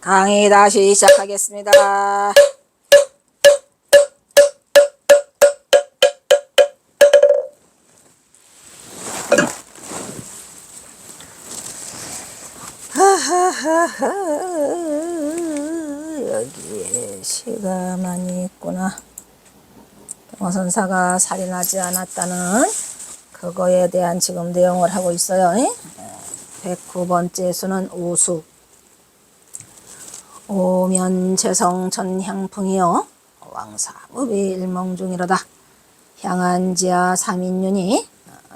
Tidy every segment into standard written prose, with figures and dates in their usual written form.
강의 다시 시작하겠습니다. 여기에 시가 많이 있구나. 경어선사가 살인하지 않았다는 그거에 대한 지금 내용을 하고 있어요. 109번째 수는 오수. 오면재성 전향풍이요 왕사무비 일몽중이로다. 향한지하 삼인윤이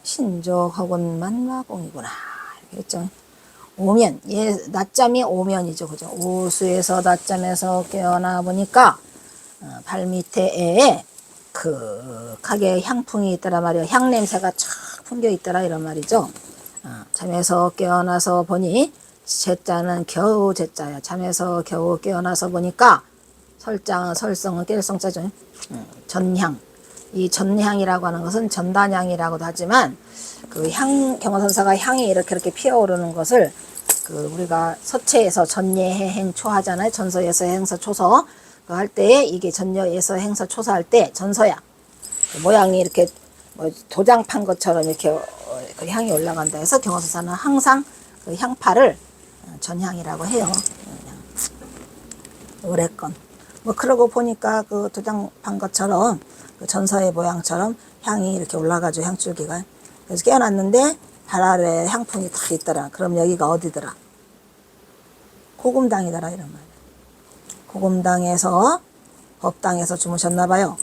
신족허군 만마공이구나. 알겠죠? 오면, 낮잠이 오면이죠. 그죠? 오수에서 낮잠에서 깨어나 보니까 발밑에 극하게 향풍이 있더라 말이야. 향냄새가 촥 풍겨 있더라 이런 말이죠. 잠에서 깨어나서 보니 제자는 겨우 제자야. 잠에서 겨우 깨어나서 보니까 설성은 깰성자죠. 전향. 이 전향이라고 하는 것은 전단향이라고도 하지만 그 경어선사가 향이 이렇게 피어오르는 것을 우리가 서체에서 전예해 행초 하잖아요. 전서에서 행서 초서 그 할 때 이게 전여에서 행서 초서 할 때 전서야. 그 모양이 이렇게 도장 판 것처럼 이렇게 그 향이 올라간다 해서 경어선사는 항상 그 향파를 전향이라고 해요. 오래건. 그러고 보니까 그 도장 판 것처럼 그 전서의 모양처럼 향이 이렇게 올라가죠. 향줄기가. 그래서 깨어났는데 발 아래 향풍이 다 있더라. 그럼 여기가 어디더라? 고금당이더라 이런 말이야. 고금당에서 법당에서 주무셨나 봐요.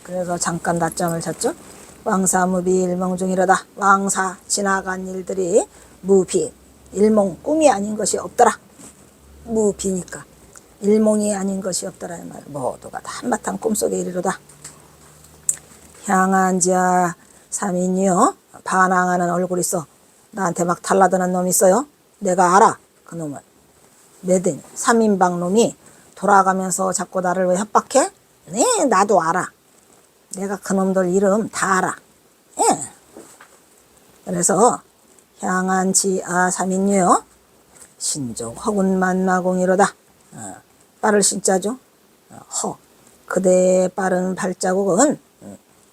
그래서 잠깐 낮잠을 잤죠. 왕사 무비 일몽중이로다. 왕사 지나간 일들이 무비 일몽 꿈이 아닌 것이 없더라. 무비니까 일몽이 아닌 것이 없더라 이 말. 모두가 다 한바탕 꿈속에 이르로다. 향한지하 삼인이요 반항하는 얼굴 있어. 나한테 막 달라드는 놈 있어요. 내가 알아 그 놈을. 매든 3인방 놈이 돌아가면서 자꾸 나를 왜 협박해? 네 나도 알아. 내가 그 놈들 이름 다 알아. 예. 그래서 향한지하 삼인이요 신족 허군 만마공이로다. 빠를 신자죠. 허 그대의 빠른 발자국은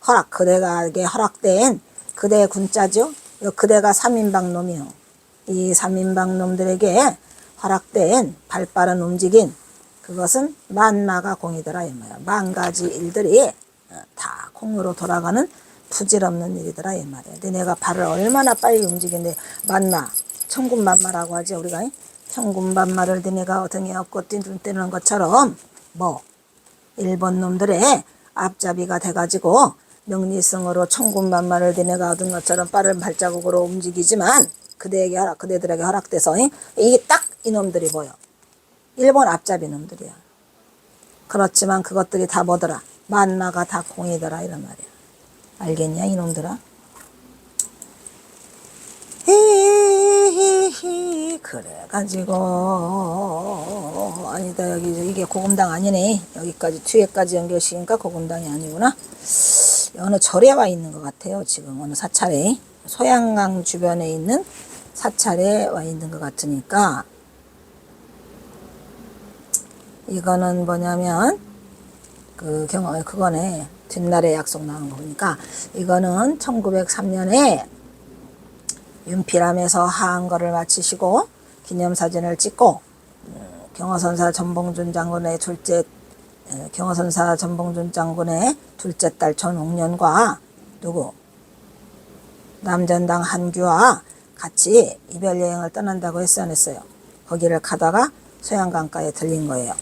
허락 그대가에게 허락된 그대의 군자죠. 그대가 3인방 놈이요. 이 3인방 놈들에게 허락된 발빠른 움직임 그것은 만마가 공이더라 이 말이야. 만 가지 일들이 다 공으로 돌아가는 부질없는 일이더라 이 말이야. 너네가 발을 얼마나 빨리 움직이는데 만마 천군만마라고 하지 우리가. 천군만마를 너네가 등에 업고 뛰는 것처럼 일본 놈들의 앞잡이가 돼가지고 명리성으로 천군만마를 너네가 얻은 것처럼 빠른 발자국으로 움직이지만 그대들에게 허락돼서 이게 딱 이놈들이 보여. 일본 앞잡이 놈들이야. 그렇지만 그것들이 다 뭐더라? 만마가 다 공이더라 이런 말이야. 알겠냐 이놈들아? 히히히 그래가지고 아니다 여기 이게 고금당 아니네. 여기까지 뒤에까지 연결시키니까 고금당이 아니구나. 어느 절에 와 있는 것 같아요. 지금 어느 사찰에 소양강 주변에 있는 사찰에 와 있는 것 같으니까 이거는 뭐냐면 그거네. 뒷날에 약속 나온 거 보니까 이거는 1903년에 윤필암에서 하한거를 마치시고 기념사진을 찍고 경어선사 전봉준 장군의 둘째 딸 전옥년과 남전당 한규와 같이 이별여행을 떠난다고 했어 안 했어요? 거기를 가다가 소양강가에 들린 거예요.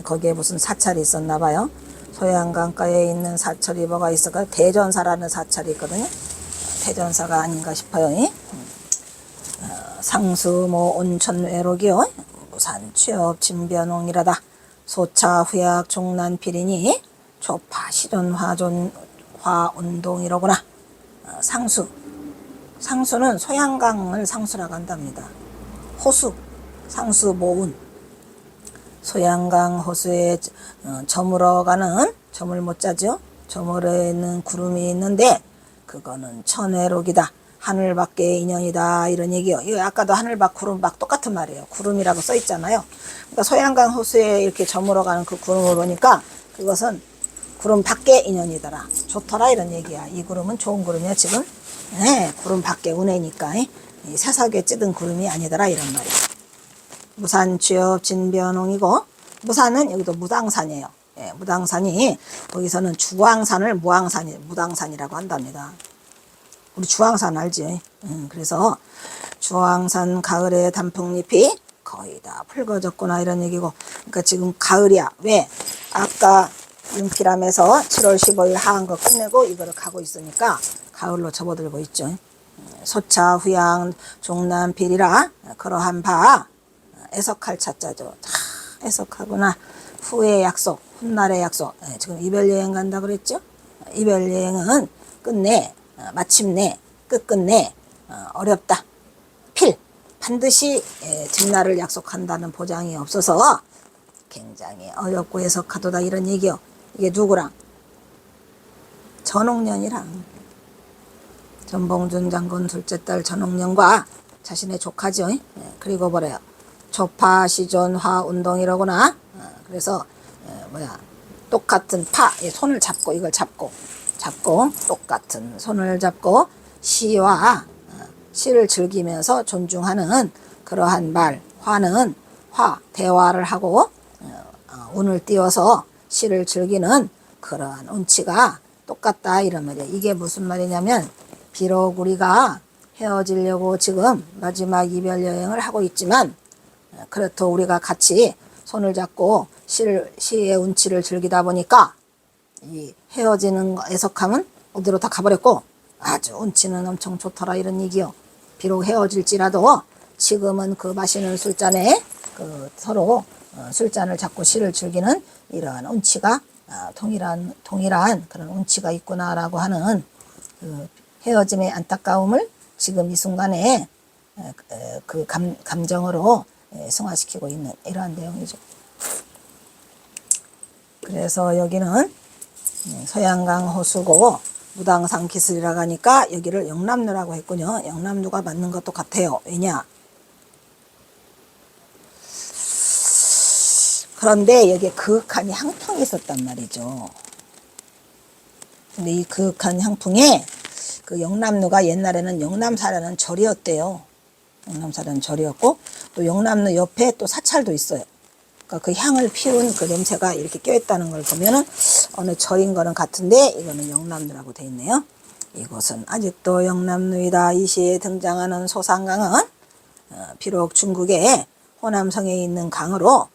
거기에 무슨 사찰이 있었나 봐요. 소양강가에 있는 사찰이 뭐가 있을까요? 대전사라는 사찰이 있거든요. 대전사가 아닌가 싶어요. 상수모 온천외록이요 무산 취업 진변홍이라다. 소차 후약 종난 비리니 조파 실현화 운동이로구나. 상수는 소양강을 상수라고 한답니다. 호수 상수 모운 소양강 호수에 저물어가는 저물 못 자죠. 저물어 있는 구름이 있는데 그거는 천외록이다. 하늘 밖의 인연이다 이런 얘기요. 이거 아까도 하늘 밖 구름 밖 똑같은 말이에요. 구름이라고 써 있잖아요. 그러니까 소양강 호수에 이렇게 저물어가는 그 구름을 보니까 그것은 구름 밖의 인연이더라. 좋더라 이런 얘기야. 이 구름은 좋은 구름이야 지금. 네, 구름 밖의 운해니까 이 새석에 찌든 구름이 아니더라 이런 말이야. 무산 취업 진변홍이고 무산은 여기도 무당산이에요. 예, 무당산이 거기서는 주황산을 무당산이라고 한답니다. 우리 주황산 알지? 그래서 주황산 가을에 단풍잎이 거의 다 붉어졌구나 이런 얘기고 그러니까 지금 가을이야. 왜? 아까 윤필암에서 7월 15일 하한 거 끝내고 이거를 가고 있으니까 가을로 접어들고 있죠. 소차 후양 종남 필이라 그러한 바 애석할 차자죠. 다 애석하구나. 후의 약속, 훗날의 약속. 지금 이별여행 간다 그랬죠? 이별여행은 끝내, 마침내, 끝끝내 어렵다. 필, 반드시 뒷날을 약속한다는 보장이 없어서 굉장히 어렵고 애석하도다 이런 얘기요. 이게 누구랑? 전옥년이랑 전봉준 장군 둘째 딸 전옥년과 자신의 조카죠. 그리고 뭐래요? 조파 시존화 운동이라구나. 그래서 똑같은 손을 잡고 이걸 잡고 똑같은 손을 잡고 시를 즐기면서 존중하는 그러한 말 화는 대화를 하고 운을 띄워서 시를 즐기는 그러한 운치가 똑같다 이런 말이에요. 이게 무슨 말이냐면 비록 우리가 헤어지려고 지금 마지막 이별 여행을 하고 있지만 그렇도 우리가 같이 손을 잡고 시의 운치를 즐기다 보니까 이 헤어지는 애석함은 어디로 다 가버렸고 아주 운치는 엄청 좋더라 이런 얘기요. 비록 헤어질지라도 지금은 그 마시는 술잔에 그 서로 술잔을 잡고 시를 즐기는 이러한 운치가 동일한 그런 운치가 있구나라고 하는 그 헤어짐의 안타까움을 지금 이 순간에 그 감정으로 승화시키고 있는 이러한 내용이죠. 그래서 여기는 소양강 호수고 무당산 기슬이라고 하니까 여기를 영남루라고 했군요. 영남루가 맞는 것도 같아요. 왜냐? 그런데 여기에 그윽한 향풍이 있었단 말이죠. 근데 이 그윽한 향풍에 그 영남루가 옛날에는 영남사라는 절이었대요. 영남사라는 절이었고 또 영남루 옆에 또 사찰도 있어요. 그러니까 그 향을 피운 그 냄새가 이렇게 껴있다는 걸 보면은 어느 절인 거는 같은데 이거는 영남루라고 돼 있네요. 이곳은 아직도 영남루이다. 이 시에 등장하는 소상강은 비록 중국의 호남성에 있는 강으로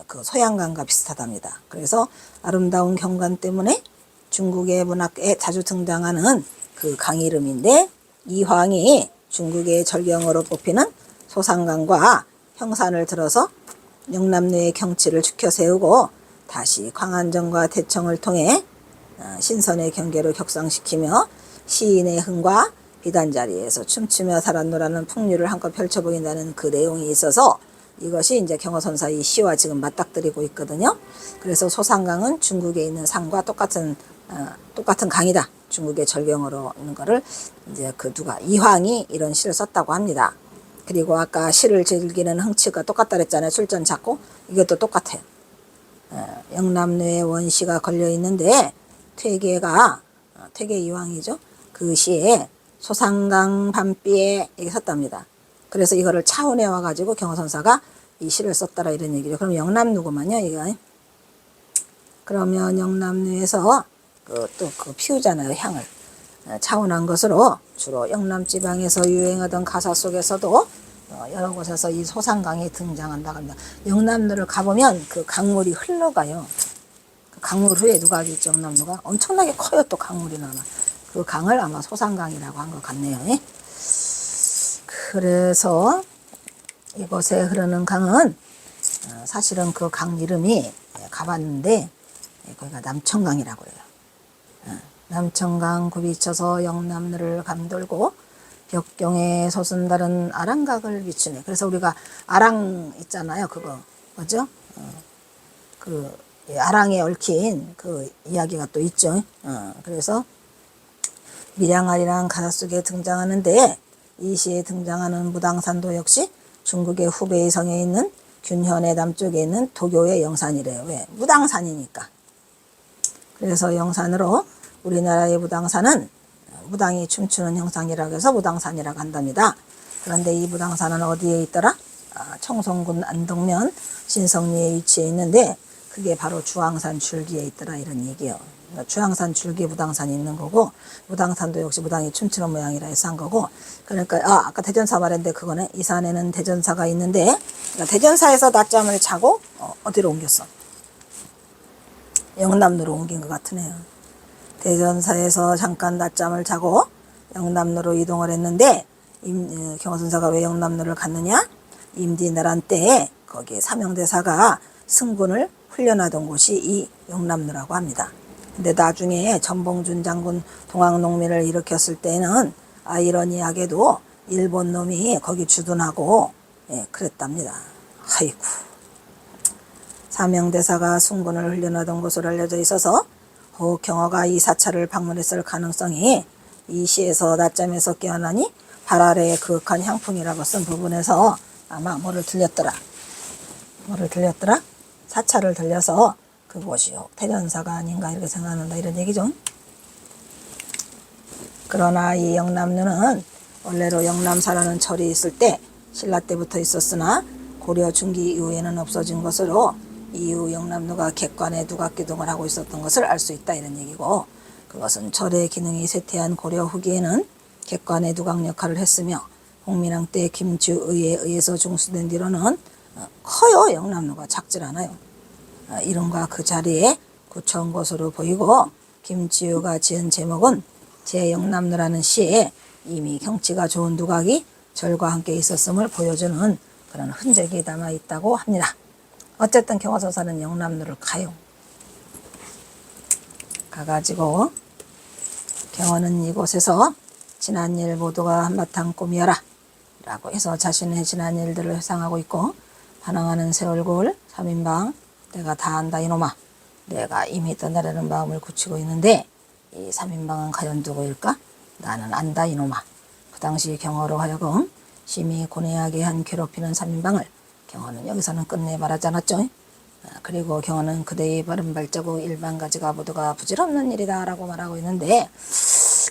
그 소양강과 비슷하답니다. 그래서 아름다운 경관 때문에 중국의 문학에 자주 등장하는 그 강 이름인데 이황이 중국의 절경으로 뽑히는 소상강과 형산을 들어서 영남루의 경치를 죽혀 세우고 다시 광안정과 대청을 통해 신선의 경계를 격상시키며 시인의 흥과 비단자리에서 춤추며 살았노라는 풍류를 한껏 펼쳐 보인다는 그 내용이 있어서 이것이 이제 경어선사 이 시와 지금 맞닥뜨리고 있거든요. 그래서 소상강은 중국에 있는 상과 똑같은 강이다. 중국의 절경으로 있는 거를 이제 그 이황이 이런 시를 썼다고 합니다. 그리고 아까 시를 즐기는 흥치가 똑같다 그랬잖아요. 술잔 잡고 이것도 똑같아요. 영남루에 원시가 걸려 있는데 퇴계 이황이죠. 그 시에 소상강 밤비에 이렇게 썼답니다. 그래서 이거를 차원에 와가지고 경어선사가 이 시를 썼다라 이런 얘기죠. 그럼 영남루구만요, 이거. 그러면 영남루에서 또 피우잖아요, 향을. 차원한 것으로 주로 영남지방에서 유행하던 가사 속에서도 여러 곳에서 이 소상강이 등장한다고 합니다. 영남루를 가보면 그 강물이 흘러가요. 그 강물 후에 누가 하겠죠, 영남루가? 엄청나게 커요, 또 강물이 나와. 그 강을 아마 소상강이라고 한 것 같네요. 그래서 이곳에 흐르는 강은 사실은 그 강 이름이 가봤는데 거기가 남천강이라고 해요. 남천강 굽이쳐서 영남루를 감돌고 벽경에 솟은다른 아랑각을 비추네. 그래서 우리가 아랑 있잖아요. 그거 뭐죠? 그 아랑에 얽힌 그 이야기가 또 있죠. 그래서 밀양아리란 가사 속에 등장하는데 이 시에 등장하는 무당산도 역시 중국의 후베이 성에 있는 균현의 남쪽에 있는 도교의 영산이래요. 왜? 무당산이니까. 그래서 영산으로 우리나라의 무당산은 무당이 춤추는 형상이라고 해서 무당산이라고 한답니다. 그런데 이 무당산은 어디에 있더라? 청송군 안동면 신성리에 위치해 있는데 그게 바로 주황산 줄기에 있더라 이런 얘기예요. 주황산 줄기에 무당산이 있는 거고 무당산도 역시 무당이 춤추는 모양이라 해서 한 거고 그러니까 아까 대전사 말했는데 그거는 이 산에는 대전사가 있는데 그러니까 대전사에서 낮잠을 자고 어디로 옮겼어? 영남로로 옮긴 것 같으네요. 대전사에서 잠깐 낮잠을 자고 영남로로 이동을 했는데 경화선사가 왜 영남로를 갔느냐? 임진왜란 때 거기에 사명대사가 승군을 훈련하던 곳이 이 영남로라고 합니다. 근데 나중에 전봉준 장군 동학농민을 일으켰을 때는 아이러니하게도 일본 놈이 거기 주둔하고 그랬답니다. 아이고. 사명대사가 승군을 훈련하던 곳으로 알려져 있어서 경화가 이 사찰을 방문했을 가능성이 이 시에서 낮잠에서 깨어나니 발 아래에 그윽한 향풍이라고 쓴 부분에서 아마 뭐를 들렸더라. 사찰을 들려서 그곳이 대전사가 아닌가 이렇게 생각한다 이런 얘기죠. 그러나 이 영남루는 원래로 영남사라는 절이 있을 때 신라 때부터 있었으나 고려 중기 이후에는 없어진 것으로 이후 영남루가 객관에 두각기동을 하고 있었던 것을 알 수 있다 이런 얘기고 그것은 절의 기능이 쇠퇴한 고려 후기에는 객관의 두각 역할을 했으며 홍민왕 때 김주의에 의해서 중수된 뒤로는 커요. 영남루가 작질 않아요. 이름과 그 자리에 굳혀온 것으로 보이고 김지우가 지은 제목은 제영남루라는 시에 이미 경치가 좋은 두각이 절과 함께 있었음을 보여주는 그런 흔적이 남아 있다고 합니다. 어쨌든 경화선사는 영남루를 가요. 가가지고 경화는 이곳에서 지난 일 모두가 한바탕 꾸미어라 라고 해서 자신의 지난 일들을 회상하고 있고 반항하는 새 얼굴 3인방 내가 다 안다 이놈아 내가 이미 떠나려는 마음을 굳히고 있는데 이 3인방은 과연 누구일까? 나는 안다 이놈아. 그 당시 경화로 하여금 심히 고뇌하게 한 괴롭히는 3인방을 경화는 여기서는 끝내 말하지 않았죠. 그리고 경화는 그대의 바른 발자국 일반가지가 모두가 부질없는 일이다 라고 말하고 있는데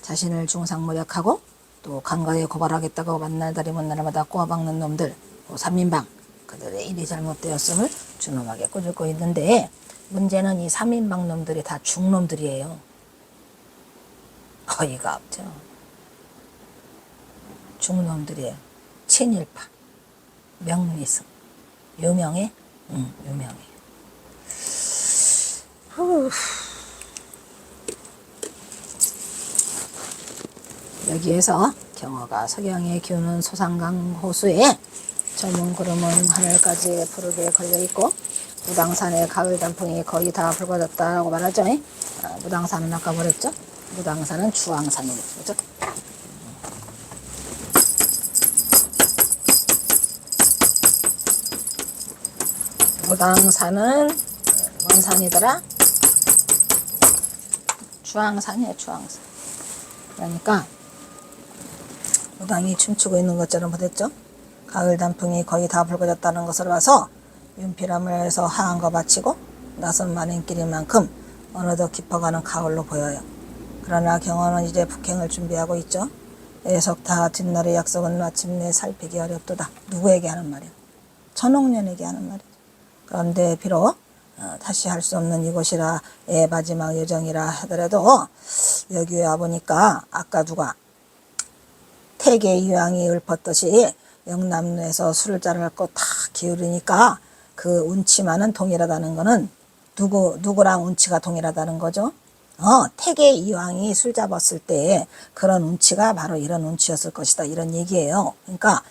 자신을 중상모략하고 또 강가에 고발하겠다고 만날다리 못 날마다 꼬아박는 놈들 3인방 그들의 일이 잘못되었음을 준엄하게 꾸짖고 있는데 문제는 이 3인방 놈들이 다 중놈들이에요. 어이가 없죠. 중놈들이에요. 친일파, 명리승, 유명해? 응, 유명해. 여기에서 경화가 석양에 기우는 소상강 호수에 저문 구름은 하늘까지 푸르게 걸려있고 무당산의 가을 단풍이 거의 다 붉어졌다라고 말하죠. 무당산은 아까 뭐랬죠? 무당산은 주황산이죠. 그죠? 무당산은 뭔 산이더라? 주황산이에요. 주황산. 그러니까 무당이 춤추고 있는 것처럼 보였죠. 가을 단풍이 거의 다 붉어졌다는 것을 봐서 윤피람을 해서 하한 거 바치고 나선 만행길인 만큼 어느덧 깊어가는 가을로 보여요. 그러나 경화는 이제 북행을 준비하고 있죠. 애석다 뒷날의 약속은 마침내 살피기 어렵도다. 누구에게 하는 말이야? 전옥년에게 하는 말이죠. 그런데 비록 다시 할 수 없는 이곳이라의 마지막 여정이라 하더라도 여기 와보니까 아까 누가 태계 이황이 읊었듯이 영남루에서 술을 자르고 탁 기울이니까 그 운치만은 동일하다는 거는 누구랑 운치가 동일하다는 거죠. 태계 이황이 술 잡았을 때 그런 운치가 바로 이런 운치였을 것이다 이런 얘기예요. 그러니까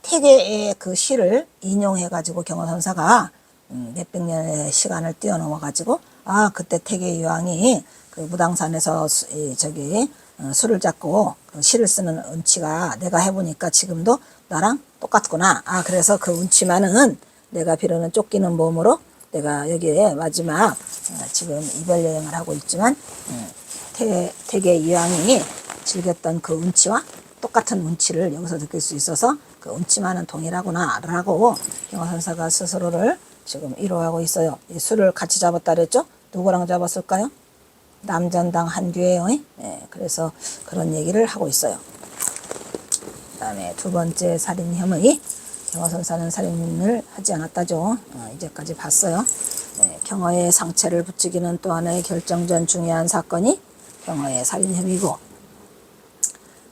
태계의 그 시를 인용해 가지고 경화선사가 몇백 년의 시간을 뛰어넘어 가지고 그때 태계 이황이 그 무당산에서 술을 잡고 그 시를 쓰는 운치가 내가 해보니까 지금도 나랑 똑같구나. 그래서 그 운치만은 내가 비로는 쫓기는 몸으로 내가 여기에 마지막 지금 이별 여행을 하고 있지만 태계 이황이 즐겼던 그 운치와 똑같은 운치를 여기서 느낄 수 있어서 그 운치만은 동일하구나 라고 경화선사가 스스로를 지금 위로하고 있어요. 이 술을 같이 잡았다 그랬죠? 누구랑 잡았을까요? 남전당 한규예요. 예, 그래서 그런 얘기를 하고 있어요. 그 다음에 두 번째 살인 혐의. 경화선사는 살인을 하지 않았다죠. 이제까지 봤어요. 네, 경화의 상체를 붙이기는 또 하나의 결정전 중요한 사건이 경화의 살인 혐의고,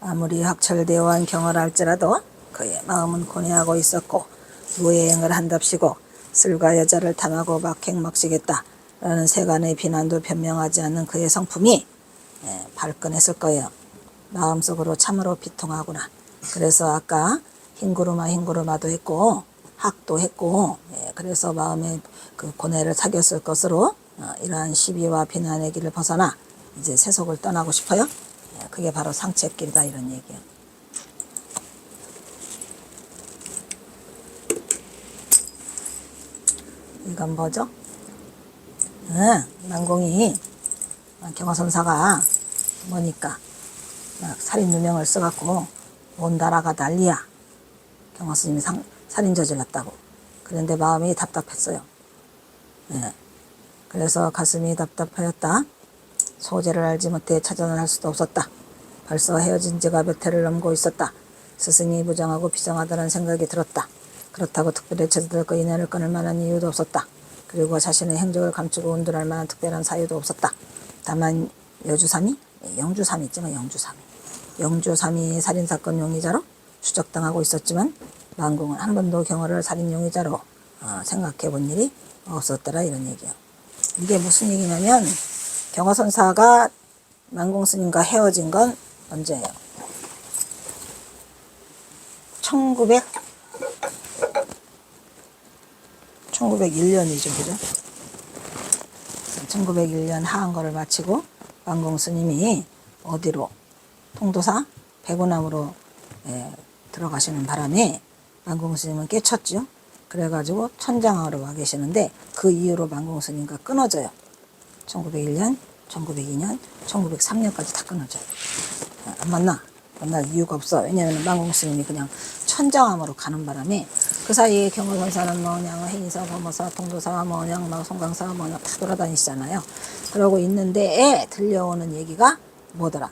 아무리 학철되어 한 경화라 할지라도 그의 마음은 고뇌하고 있었고 무예행을 한답시고 술과 여자를 탐하고 막행막시겠다 라는 세간의 비난도 변명하지 않는 그의 성품이 발끈했을 거예요. 마음속으로 참으로 비통하구나. 그래서 아까 흰구르마도 했고 학도 했고, 그래서 마음에 그 고뇌를 사겼을 것으로 이러한 시비와 비난의 길을 벗어나 이제 세속을 떠나고 싶어요. 그게 바로 상책길이다 이런 얘기예요. 이건 뭐죠? 만공이 경화선사가 뭐니까 막 살인 누명을 써갖고 온 나라가 난리야. 경화스님이 살인 저질렀다고. 그런데 마음이 답답했어요. 그래서 가슴이 답답하였다. 소재를 알지 못해 차전을 할 수도 없었다. 벌써 헤어진 지가 몇 해를 넘고 있었다. 스승이 부정하고 비정하다는 생각이 들었다. 그렇다고 특별히 제자들 그 인연을 끊을 만한 이유도 없었다. 그리고 자신의 행적을 감추고 운둔할 만한 특별한 사유도 없었다. 다만 영주삼이 있지만 영주삼이 살인사건 용의자로 추적당하고 있었지만 만공은 한 번도 경화를 살인 용의자로 생각해 본 일이 없었더라 이런 얘기예요. 이게 무슨 얘기냐면 경화선사가 만공 스님과 헤어진 건 언제예요? 1901년이죠. 그죠? 1901년 하한거를 마치고 만공 스님이 어디로? 통도사 백운암으로 들어가시는 바람에 만공 스님은 깨쳤죠. 그래가지고 천장하러 와 계시는데 그 이후로 만공 스님과 끊어져요. 1901년, 1902년, 1903년까지 다 끊어져요. 안 만날 이유가 없어. 왜냐하면 만공 스님이 그냥 천장암으로 가는 바람에 그 사이에 경호선사는 뭐냐, 해인사, 범어사, 통도사, 뭐냐, 송강사, 뭐냐 다 돌아다니시잖아요. 그러고 있는데 들려오는 얘기가 뭐더라?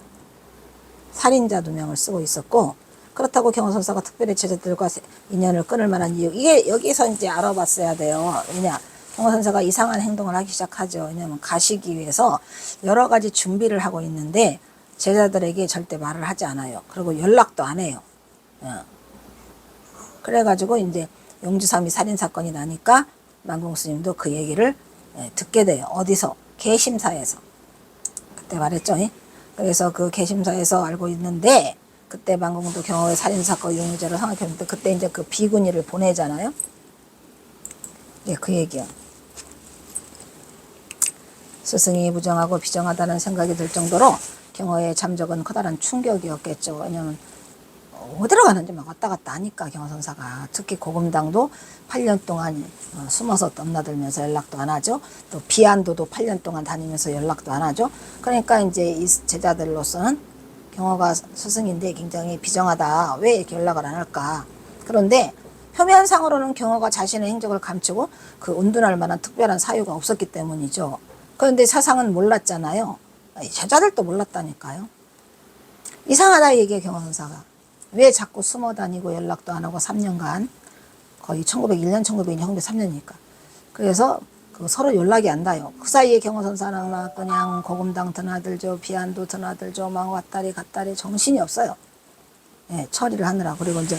살인자 2명을 쓰고 있었고, 그렇다고 경호선사가 특별히 제자들과 인연을 끊을 만한 이유, 이게 여기서 이제 알아봤어야 돼요. 왜냐, 경호선사가 이상한 행동을 하기 시작하죠. 왜냐하면 가시기 위해서 여러 가지 준비를 하고 있는데 제자들에게 절대 말을 하지 않아요. 그리고 연락도 안 해요. 그래가지고 이제 영주삼이 살인사건이 나니까 만공 스님도 그 얘기를 듣게 돼요. 어디서? 개심사에서. 그때 말했죠. 그래서 그 개심사에서 알고 있는데 그때 만공도 경호의 살인사건 용의자로 생각했는데 그때 이제 그 비구니를 보내잖아요. 그 얘기야. 스승이 부정하고 비정하다는 생각이 들 정도로 경호의 잠적은 커다란 충격이었겠죠. 왜냐하면 어디로 가는지 막 왔다 갔다 하니까 경호선사가. 특히 고금당도 8년 동안 숨어서 넘나들면서 연락도 안 하죠. 또 비안도도 8년 동안 다니면서 연락도 안 하죠. 그러니까 이제 이 제자들로서는 경호가 스승인데 굉장히 비정하다. 왜 이렇게 연락을 안 할까? 그런데 표면상으로는 경호가 자신의 행적을 감추고 그 운둔할 만한 특별한 사유가 없었기 때문이죠. 그런데 사상은 몰랐잖아요. 제자들도 몰랐다니까요. 이상하다 얘기해 경호선사가. 왜 자꾸 숨어 다니고 연락도 안 하고 3년간, 거의 1901년, 1902년, 1903년이니까. 그래서 서로 연락이 안 닿아요. 그 사이에 경호선사는 막 그냥 고금당 드나들죠. 비안도 드나들죠. 막 왔다리 갔다리 정신이 없어요. 처리를 하느라. 그리고 이제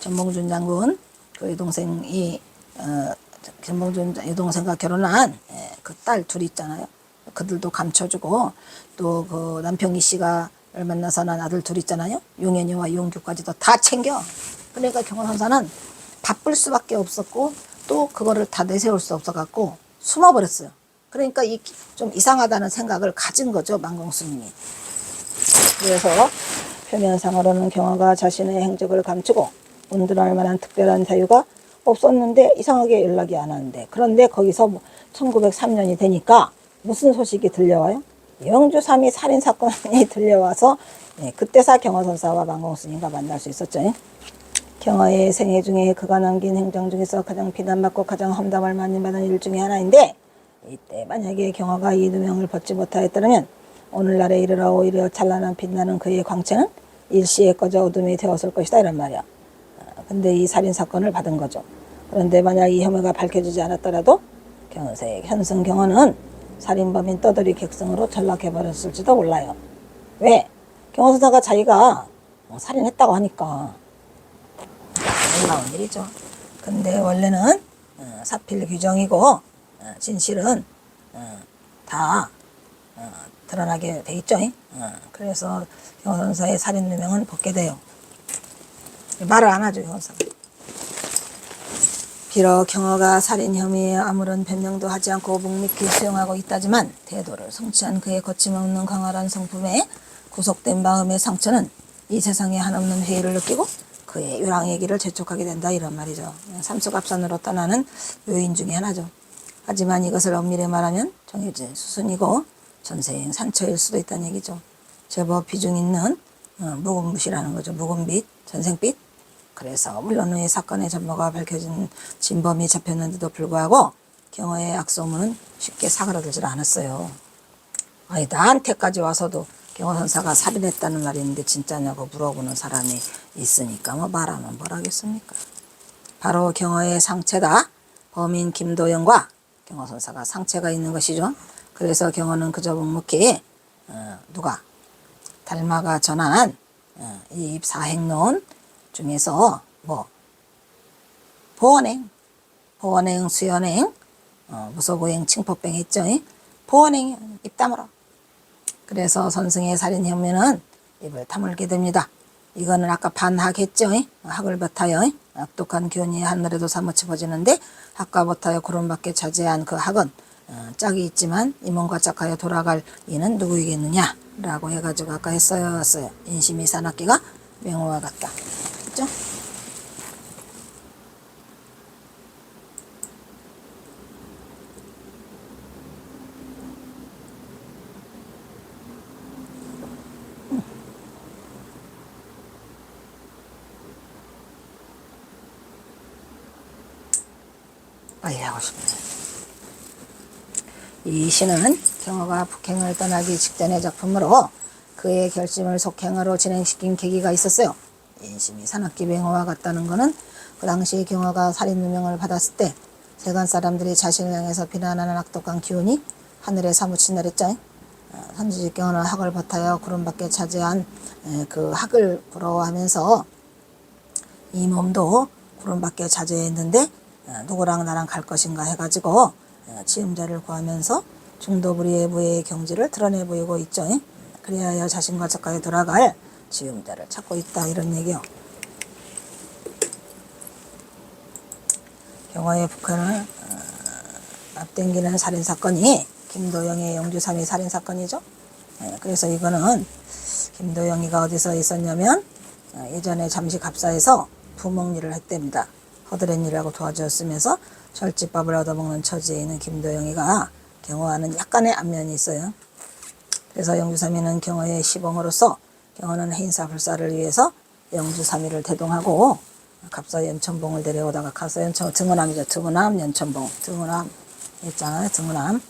전봉준 장군, 그 여동생이, 전봉준 여동생과 결혼한 그 딸 둘이 있잖아요. 그들도 감춰주고, 또 그 남평희 씨가 만나서 난 아들 둘 있잖아요. 용현이와 용규까지도 다 챙겨. 그러니까 경호선사는 바쁠 수밖에 없었고 또 그거를 다 내세울 수 없어갖고 숨어버렸어요. 그러니까 좀 이상하다는 생각을 가진 거죠. 만공 스님이. 그래서 표면상으로는 경호가 자신의 행적을 감추고 운둔할 만한 특별한 사유가 없었는데 이상하게 연락이 안 하는데, 그런데 거기서 1903년이 되니까 무슨 소식이 들려와요? 영주삼이 살인사건이 들려와서 그때사 경허선사와 만공스님과 만날 수 있었죠. 경허의 생애 중에 그가 남긴 행정 중에서 가장 비난받고 가장 험담을 많이 받은 일 중에 하나인데, 이때 만약에 경허가 이 누명을 벗지 못하였다면 오늘날에 이르러 오히려 찬란한 빛나는 그의 광채는 일시에 꺼져 어둠이 되었을 것이다, 이런 말이야. 근데 이 살인사건을 받은 거죠. 그런데 만약 이 혐의가 밝혀지지 않았더라도 현승 경허는 살인범인 떠돌이 객승으로 전락해버렸을지도 몰라요. 왜? 경허선사가 자기가 살인했다고 하니까 놀라운 일이죠. 근데 원래는 사필 규정이고 진실은 다 드러나게 돼 있죠. 그래서 경허선사의 살인 누명은 벗게 돼요. 말을 안 하죠, 경허선사가. 비록 경허가 살인 혐의에 아무런 변명도 하지 않고 묵묵히 수용하고 있다지만 태도를 성취한 그의 거침없는 강활한 성품에 구속된 마음의 상처는 이 세상에 한없는 회의를 느끼고 그의 요랑의 길을 재촉하게 된다, 이런 말이죠. 삼수갑산으로 떠나는 요인 중에 하나죠. 하지만 이것을 엄밀히 말하면 정해진 수순이고 전생행 산처일 수도 있다는 얘기죠. 제법 비중 있는 묵은붓이라는 거죠. 묵은빛, 전생빛. 그래서 물론 이 사건의 전모가 밝혀진 진범이 잡혔는데도 불구하고 경허의 악소문은 쉽게 사그라들질 않았어요. 아니, 나한테까지 와서도 경허선사가 살인했다는 말이 있는데 진짜냐고 물어보는 사람이 있으니까 뭐 말하면 뭘 하겠습니까. 바로 경허의 상체다. 범인 김도영과 경허선사가 상체가 있는 것이죠. 그래서 경허는 그저 묵묵히 누가 달마가 전한 이 사행론 중에서 뭐 보원행, 수연행, 무소고행, 칭법뱅 했죠. 보원행 입 다물어. 그래서 선승의 살인 혐의는 입을 다물게 됩니다. 이거는 아까 반학했죠. 학을 버타여 악독한 교훈이 하늘에도 사무치 퍼지는데 학과 버타여 구름밖에 차지한 그 학은 짝이 있지만 임원과 짝하여 돌아갈 이는 누구이겠느냐 라고 해가지고 아까 했어요. 인심이 산악기가 맹호와 같다. 그죠? 빨리 하고 싶네. 이 시는 경허가 북행을 떠나기 직전의 작품으로 그의 결심을 속행으로 진행시킨 계기가 있었어요. 인심이 산악기 맹호와 같다는 것은 그 당시 경허가 살인 누명을 받았을 때 세간 사람들이 자신을 향해서 비난하는 악독한 기운이 하늘에 사무친 날했죠. 선지직 경허는 학을 버타여 구름밖에 차지한 그 학을 부러워하면서 이 몸도 구름밖에 차지했는데 누구랑 나랑 갈 것인가 해가지고 지음자를 구하면서 중도불이의 무예의 경지를 드러내 보이고 있죠. 그리하여 자신과 짝하에 돌아갈 지음자를 찾고 있다, 이런 얘기요. 경허의 북한을 앞당기는 살인사건이 김도영의 영주삼이 살인사건이죠. 그래서 이거는 김도영이가 어디서 있었냐면 예전에 잠시 갑사에서 부먹일을 했답니다. 허드렛일이라고 도와주었으면서 절집밥을 얻어먹는 처지에 있는 김도영이가 경허와는 약간의 안면이 있어요. 그래서 영주삼이는 경허의 시봉으로서 경허는 해인사불사를 위해서 영주삼이를 대동하고 갑사 연천봉을 데려오다가 갑사 연천 등은암이죠. 등은암 연천봉, 등은암 있잖아요. 등은암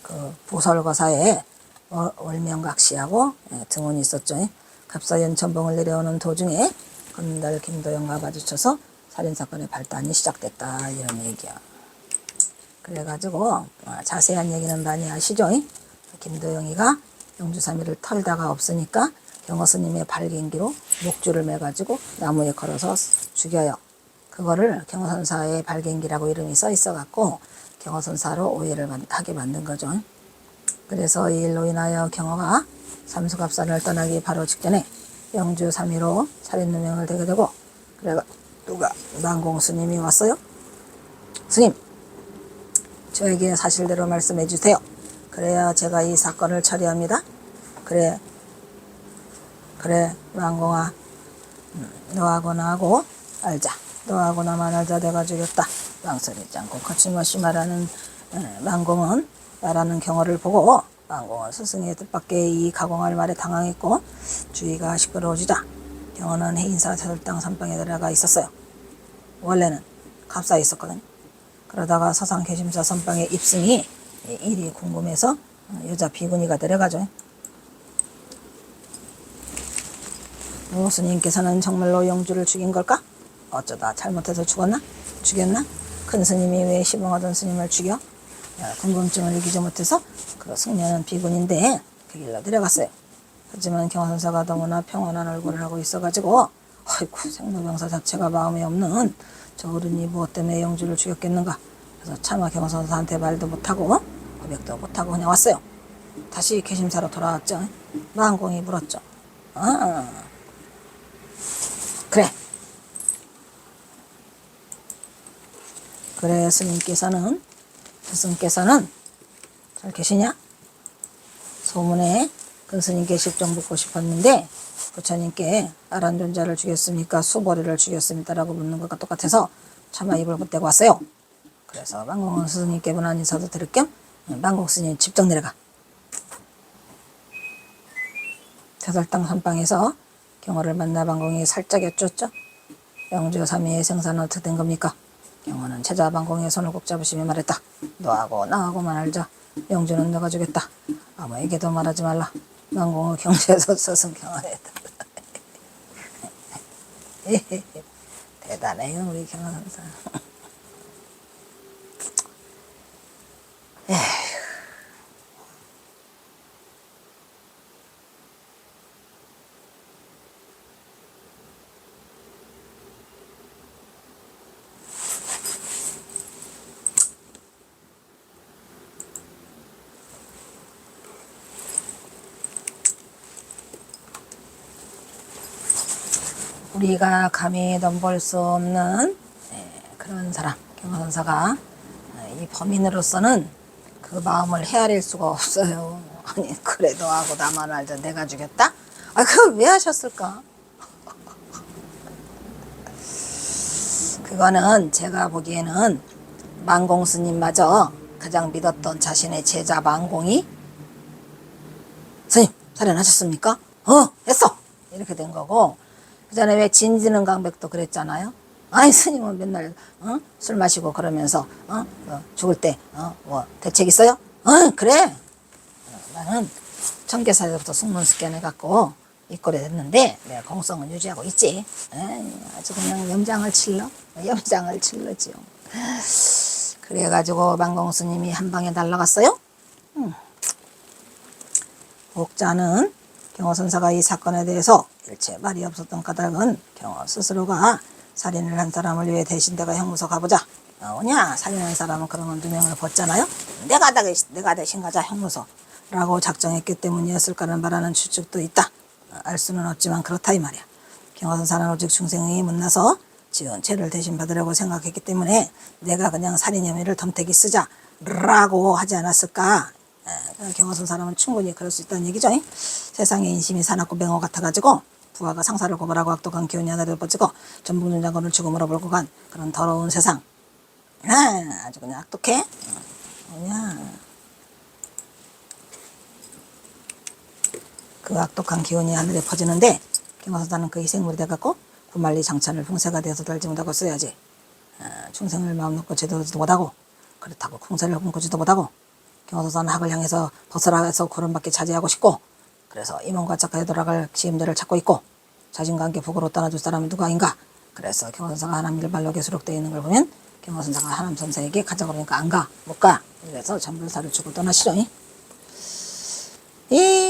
그 보설거사에 월명각시하고 등원이 있었죠. 갑사 연천봉을 내려오는 도중에 건달 김도영과 마주쳐서 살인사건의 발단이 시작됐다, 이런 얘기야. 그래가지고 자세한 얘기는 많이 아시죠? 김도영이가 영주삼이를 털다가 없으니까 경허스님의 발갱기로 목줄을 매가지고 나무에 걸어서 죽여요. 그거를 경허선사의 발갱기라고 이름이 써 있어갖고 경허선사로 오해를 하게 만든 거죠. 그래서 이 일로 인하여 경허가 삼수갑산을 떠나기 바로 직전에 영주삼이로 살인누명을 대게 되고, 그래가 누가 만공스님이 왔어요. 스님, 저에게 사실대로 말씀해 주세요. 그래야 제가 이 사건을 처리합니다. 그래 만공아, 너하고 나하고 알자. 너하고 나만 알자. 내가 죽였다. 망설이지 않고 거침없이 말하는 만공은 말하는 경허를 보고 만공은 스승의 뜻밖의 이 가공할 말에 당황했고 주위가 시끄러워지자 경호는 해인사 태설당 선방에 들어가 있었어요. 원래는 값싸 있었거든요. 그러다가 서상 개심사 선방의 입승이 일이 궁금해서 여자 비구니가 데려가죠. 스님께서는 정말로 영주를 죽인 걸까? 어쩌다 잘못해서 죽었나? 죽였나? 큰 스님이 왜 시봉하던 스님을 죽여? 궁금증을 이기지 못해서 그 승려는 비군인데 그 길로 데려갔어요. 하지만 경화선사가 너무나 평온한 얼굴을 하고 있어가지고 아이고 생로병사 자체가 마음에 없는 저 어른이 무엇 때문에 영주를 죽였겠는가. 그래서 차마 경화선사한테 말도 못하고 고백도 못하고 그냥 왔어요. 다시 개심사로 돌아왔죠. 만공이 물었죠. 그래 스님께서는 스승께서는 잘 계시냐? 소문에 큰 스님께 십정 묻고 싶었는데 부처님께 아란 존자를 죽였습니까? 수보리를 죽였습니까? 라고 묻는 것과 똑같아서 차마 입을 못대고 왔어요. 그래서 만공 스님께 문안 인사도 드릴 겸 만공 스님 집정 내려가. 태설당 선방에서 경호를 만나 만공이 살짝 여쭈었죠. 영주 3위의 생사는 어떻게 된 겁니까? 경호는 제자 만공의 손을 꼭 잡으시며 말했다. 너하고 나하고만 알자. 영주는 너가 주겠다. 아무에게도 말하지 말라. 만공의 경제에서 스승 경호했다. 대단해요 우리 경호선사. 우리가 감히 넘볼 수 없는 그런 사람 경화선사가 이 범인으로서는 그 마음을 헤아릴 수가 없어요. 아니 그래도 하고 나만 알자 내가 죽였다? 그걸 왜 하셨을까? 그거는 제가 보기에는 만공 스님마저 가장 믿었던 자신의 제자 만공이 스님 살인하셨습니까? 했어! 이렇게 된 거고 그 전에 왜 진지는 강백도 그랬잖아요. 아니 스님은 맨날 술 마시고 그러면서 죽을 때 뭐 대책 있어요? 그래 나는 청계사에서부터 숙문습견을 갖고 입고래 됐는데 내가 공성은 유지하고 있지. 아주 그냥 염장을 칠러지요. 그래가지고 만공 스님이 한 방에 날라갔어요. 목자는 경호선사가 이 사건에 대해서 일체 말이 없었던 까닭은 경호 스스로가 살인을 한 사람을 위해 대신 내가 형무소 가보자. 오냐 살인한 사람은 그러면 누명을 벗잖아요. 내가 대신 가자 형무소 라고 작정했기 때문이었을까는 말하는 추측도 있다. 알 수는 없지만 그렇다 이 말이야. 경호선사는 오직 중생이 못나서 지은 죄를 대신 받으려고 생각했기 때문에 내가 그냥 살인 혐의를 덤태기 쓰자 라고 하지 않았을까. 경호선 사람은 충분히 그럴 수 있다는 얘기죠. 세상의 인심이 사납고 맹호 같아가지고 부하가 상사를 고발하고 악독한 기운이 하나를 뻗치고 전북 장군을 죽음으로 몰고 간 그런 더러운 세상. 아주 그냥 악독해. 그 악독한 기운이 하늘에 퍼지는데 경호선사는 그 희생물이 돼갖고 구만리 장찬을 풍세가 되어서 달지 못하고 써야지. 충생을 마음 놓고 제대로지도 못하고 그렇다고 궁세를 꿈꾸지도 못하고 경호선사는 학을 향해서 벗어나서 구름밖에 차지하고 싶고 그래서 임원과 작가에 돌아갈 지임자를 찾고 있고 자신과 함께 북으로 떠나줄 사람이 누가 인가. 그래서 경호선사가 하남 일발록에 수록되어 있는 걸 보면 경호선사가 하남 선사에게 가자고 그러니까 안 가, 못 가. 그래서 전불사를 주고 떠나시죠. 이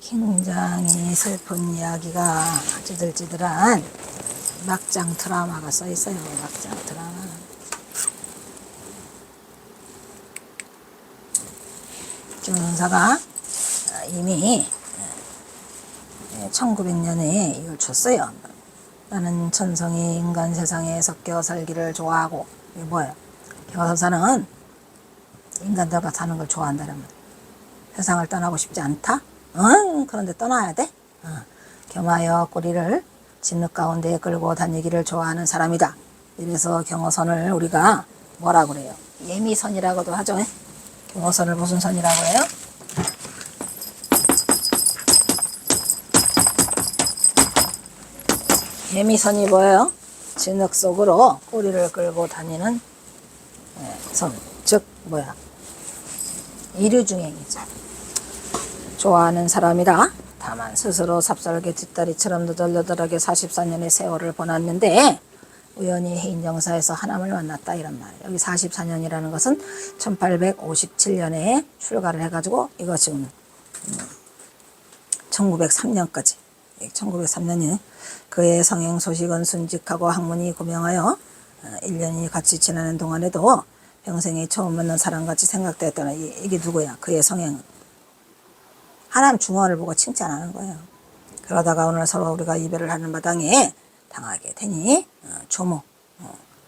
굉장히 슬픈 이야기가 찌들찌들한 막장 드라마가 써 있어요. 막장 드라마. 경호선사가 이미 1900년에 이걸 줬어요. 나는 천성이 인간 세상에 섞여 살기를 좋아하고. 이게 뭐예요? 경호선사는 인간들과 사는 걸 좋아한다면 세상을 떠나고 싶지 않다? 그런데 떠나야 돼? 겸하여 꼬리를 진흙 가운데에 끌고 다니기를 좋아하는 사람이다. 이래서 경호선을 우리가 뭐라 그래요? 예미선이라고도 하죠. 경어선을 무슨 선이라고 해요? 개미선이 뭐예요? 진흙 속으로 꼬리를 끌고 다니는 선, 즉 뭐야? 이류중행이죠. 좋아하는 사람이다. 다만 스스로 삽살개 뒷다리처럼 너덜너덜하게 44년의 세월을 보냈는데 우연히 해인정사에서 하남을 만났다 이런 말이에요. 여기 44년이라는 것은 1857년에 출가를 해가지고 이거 지금 1903년까지 1903년이 그의 성행 소식은 순직하고 학문이 고명하여 1년이 같이 지나는 동안에도 평생에 처음 만난 사람같이 생각되었다는 이게 누구야? 그의 성행은 하남 중원을 보고 칭찬하는 거예요. 그러다가 오늘 서로 우리가 이별을 하는 마당에 당하게 되니 조모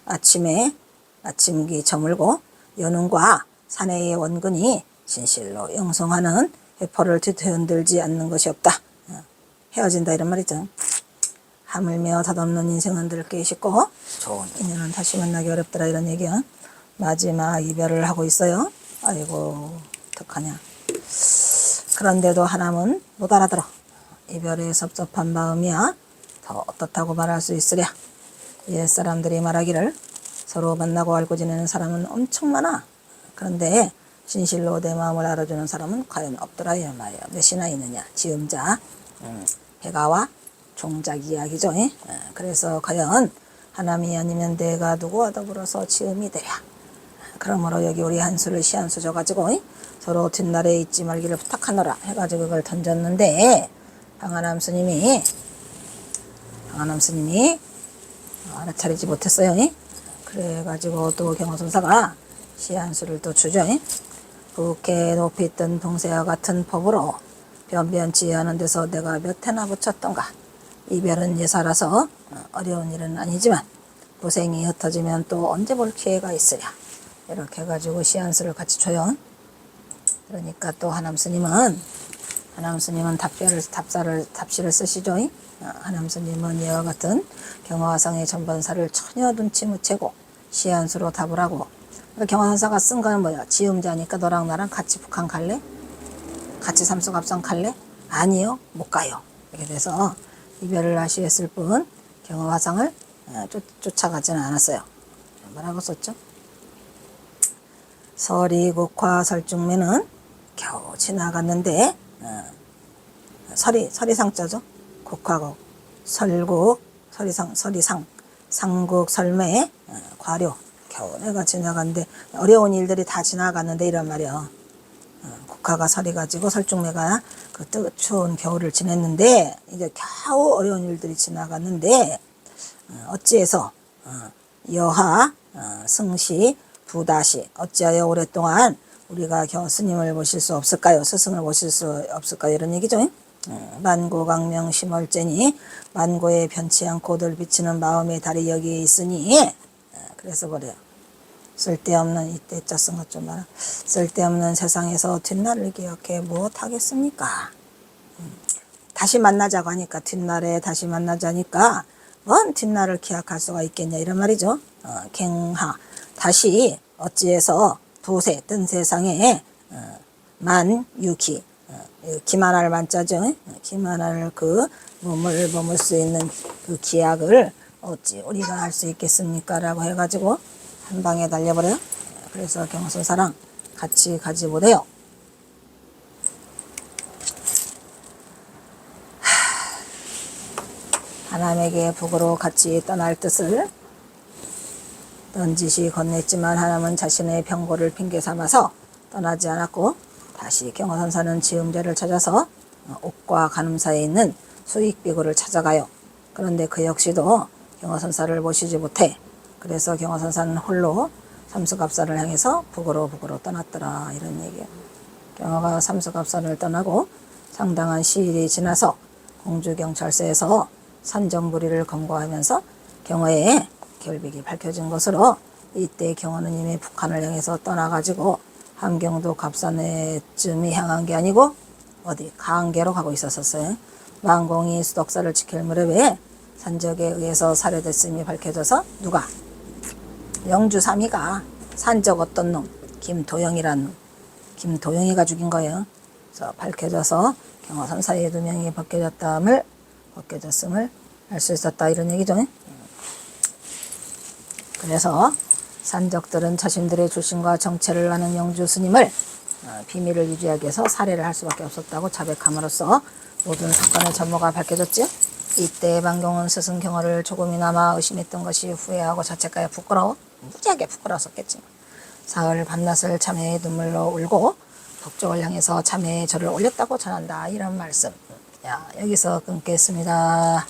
아침기 저물고 연운과 사내의 원근이 진실로 영성하는 회포를 뒤흔들지 않는 것이 없다. 헤어진다 이런 말이죠. 하물며 덧없는 인생은 들기 쉽고 좋은 인연은 다시 만나기 어렵더라 이런 얘기야. 마지막 이별을 하고 있어요. 아이고 어떡하냐. 그런데도 하남은 못 알아들어. 이별에 섭섭한 마음이야. 더 어떻다고 말할 수 있으랴. 옛 사람들이 말하기를 서로 만나고 알고 지내는 사람은 엄청 많아. 그런데 진실로 내 마음을 알아주는 사람은 과연 없더라 이 말이야. 몇이나 있느냐. 지음자 해가와 종작 이야기죠. 그래서 과연 하남이 아니면 내가 누구와 더불어서 지음이 되랴. 그러므로 여기 우리 한수를 시한수 줘가지고 서로 뒷날에 잊지 말기를 부탁하노라 해가지고 그걸 던졌는데 방한암 스님이 알아차리지 못했어요. 그래가지고 또 경호선사가 시한수를 또 주죠. 그렇게 높이 뜬 동새와 같은 법으로 변변치 않은 데서 내가 몇 해나 붙였던가. 이별은 예사라서 어려운 일은 아니지만 고생이 흩어지면 또 언제 볼 기회가 있으랴. 이렇게 해가지고 시한수를 같이 줘요. 그러니까 또 하남 스님은 답시를 쓰시죠. 하남 스님은 이와 같은 경화상의 전반사를 전혀 눈치 못 채고 시한수로 답을 하고 그러니까 경화선사가 쓴 거는 뭐야? 지음자니까 너랑 나랑 같이 북한 갈래? 같이 삼수갑산 갈래? 아니요, 못 가요. 이렇게 돼서 이별을 아쉬웠을 뿐 경화화상을 쫓아가지는 않았어요. 뭐라고 썼죠? 서리국화 설중매는 겨우 지나갔는데 서리상자죠. 국화국 설국 서리상 상국 설매 과료 겨우 내가 지나갔는데 어려운 일들이 다 지나갔는데 이란 말이야. 국화가 서리가지고 설중매가 그 추운 겨울을 지냈는데 이제 겨우 어려운 일들이 지나갔는데 어찌해서 여하 승시 부다시 어찌하여 오랫동안 우리가 스님을 모실 수 없을까요? 스승을 모실 수 없을까요? 이런 얘기죠. 만고강명 심월제니 만고에 변치 않고들 비치는 마음의 달이 여기에 있으니 그래서 그래요. 쓸데없는 이때 쓴 것 좀 봐라. 쓸데없는 세상에서 뒷날을 기억해 무엇하겠습니까? 다시 만나자고 하니까 뒷날에 다시 만나자니까 뭔 뒷날을 기약할 수가 있겠냐 이런 말이죠. 갱하 다시 어찌해서 도세 뜬 세상에 만유기 기만할 만자죠. 기만할 그 몸을 머물 수 있는 그 기약을 어찌 우리가 할 수 있겠습니까? 라고 해가지고 한 방에 달려버려요. 그래서 경선사랑 같이 가지 못해요. 하남에게 북으로 같이 떠날 뜻을 던지시 건넸지만 하남은 자신의 병고를 핑계 삼아서 떠나지 않았고 다시 경허선사는 지음제를 찾아서 옥과 간음사에 있는 수익비구를 찾아가요. 그런데 그 역시도 경허선사를 모시지 못해. 그래서 경허선사는 홀로 삼수갑산을 향해서 북으로 떠났더라 이런 얘기예요. 경허가 삼수갑산을 떠나고 상당한 시일이 지나서 공주경찰서에서 산정부리를 검거하면서 경허의 결백이 밝혀진 것으로 이때 경허는 이미 북한을 향해서 떠나가지고 함경도 갑산에쯤이 향한 게 아니고 어디 강계로 가고 있었어요. 만공이 수덕사를 지킬 무렵에 산적에 의해서 살해됐음이 밝혀져서 누가? 영주 3위가 산적 어떤 놈 김도영이란 놈 김도영이가 죽인 거예요. 그래서 밝혀져서 경호선 사이에 2명이 벗겨졌음을 알 수 있었다 이런 얘기죠. 그래서 산적들은 자신들의 출신과 정체를 아는 영주 스님을 비밀을 유지하기 위해서 살해를 할 수밖에 없었다고 자백함으로써 모든 사건의 전모가 밝혀졌지. 이때 방경은 스승 경호를 조금이나마 의심했던 것이 후회하고 자책하여 부끄러워 무지하게 부끄러웠었겠지. 사흘 밤낮을 참회의 눈물로 울고 덕적을 향해서 참회의 절을 올렸다고 전한다 이런 말씀. 야, 여기서 끊겠습니다.